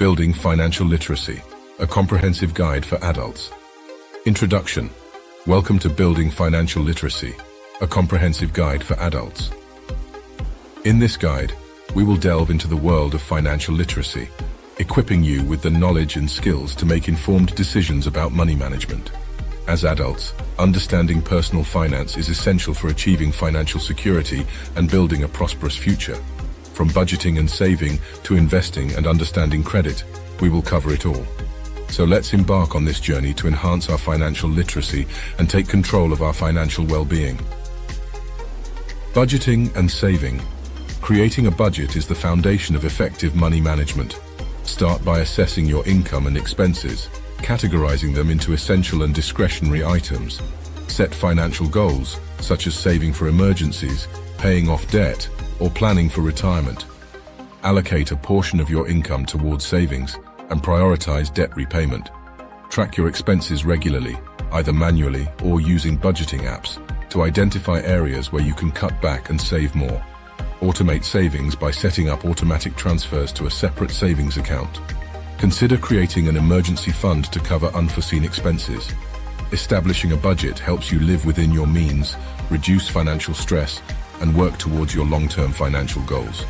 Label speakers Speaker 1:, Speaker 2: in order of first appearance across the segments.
Speaker 1: Building Financial Literacy, a comprehensive guide for adults. Introduction. Welcome to Building Financial Literacy, a comprehensive guide for adults. In this guide, we will delve into the world of financial literacy, equipping you with the knowledge and skills to make informed decisions about money management. As adults, understanding personal finance is essential for achieving financial security and building a prosperous future. From budgeting and saving to investing and understanding credit, we will cover it all. So let's embark on this journey to enhance our financial literacy and take control of our financial well-being. Budgeting and saving. Creating a budget is the foundation of effective money management. Start by assessing your income and expenses, categorizing them into essential and discretionary items. Set financial goals, such as saving for emergencies, paying off debt, or planning for retirement. Allocate a portion of your income towards savings and prioritize debt repayment. Track your expenses regularly, either manually or using budgeting apps, to identify areas where you can cut back and save more. Automate savings by setting up automatic transfers to a separate savings account. Consider creating an emergency fund to cover unforeseen expenses. Establishing a budget helps you live within your means, reduce financial stress, and work towards your long-term financial goals.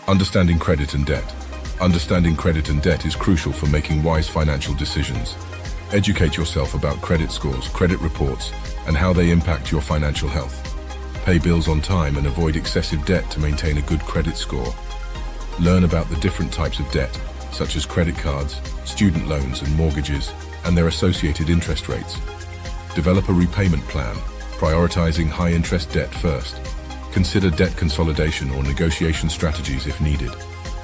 Speaker 1: Understanding credit and debt. Understanding credit and debt is crucial for making wise financial decisions. Educate yourself about credit scores, credit reports, and how they impact your financial health. Pay bills on time and avoid excessive debt to maintain a good credit score. Learn about the different types of debt, such as credit cards, student loans and mortgages, and their associated interest rates. Develop a repayment plan, prioritizing high-interest debt first. Consider debt consolidation or negotiation strategies if needed.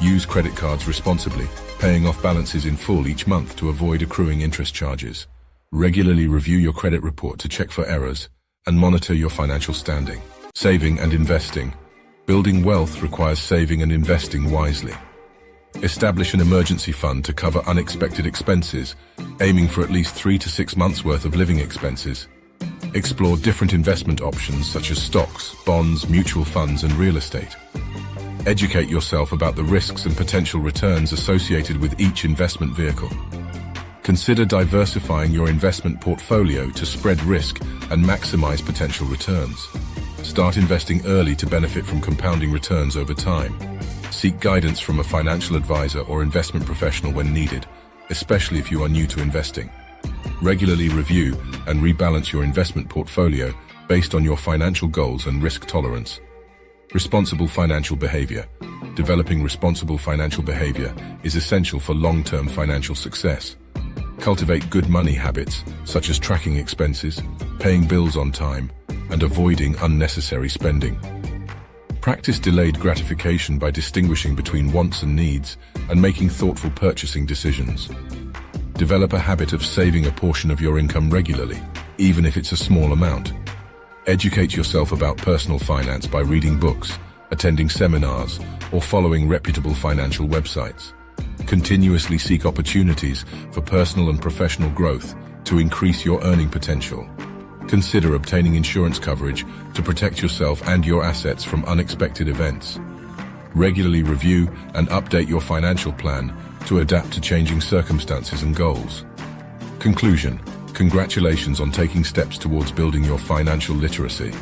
Speaker 1: Use credit cards responsibly, paying off balances in full each month to avoid accruing interest charges. Regularly review your credit report to check for errors and monitor your financial standing. Saving and investing. Building wealth requires saving and investing wisely. Establish an emergency fund to cover unexpected expenses, aiming for at least 3 to 6 months' worth of living expenses. Explore different investment options such as stocks, bonds, mutual funds, and real estate. Educate yourself about the risks and potential returns associated with each investment vehicle. Consider diversifying your investment portfolio to spread risk and maximize potential returns. Start investing early to benefit from compounding returns over time. Seek guidance from a financial advisor or investment professional when needed, especially if you are new to investing. Regularly review and rebalance your investment portfolio based on your financial goals and risk tolerance. Responsible financial behavior. Developing responsible financial behavior is essential for long-term financial success. Cultivate good money habits, such as tracking expenses, paying bills on time, and avoiding unnecessary spending. Practice delayed gratification by distinguishing between wants and needs and making thoughtful purchasing decisions. Develop a habit of saving a portion of your income regularly, even if it's a small amount. Educate yourself about personal finance by reading books, attending seminars, or following reputable financial websites. Continuously seek opportunities for personal and professional growth to increase your earning potential. Consider obtaining insurance coverage to protect yourself and your assets from unexpected events. Regularly review and update your financial plan to adapt to changing circumstances and goals. Conclusion. Congratulations on taking steps towards building your financial literacy.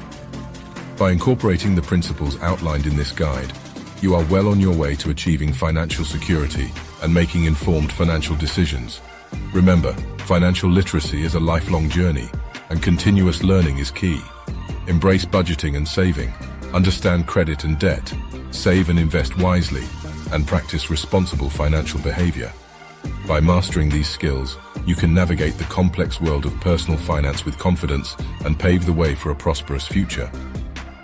Speaker 1: By incorporating the principles outlined in this guide, you are well on your way to achieving financial security and making informed financial decisions. Remember, financial literacy is a lifelong journey, and continuous learning is key. Embrace budgeting and saving, understand credit and debt, save and invest wisely, and practice responsible financial behavior. By mastering these skills, you can navigate the complex world of personal finance with confidence and pave the way for a prosperous future.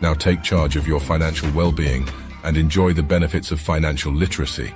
Speaker 1: Now take charge of your financial well-being and enjoy the benefits of financial literacy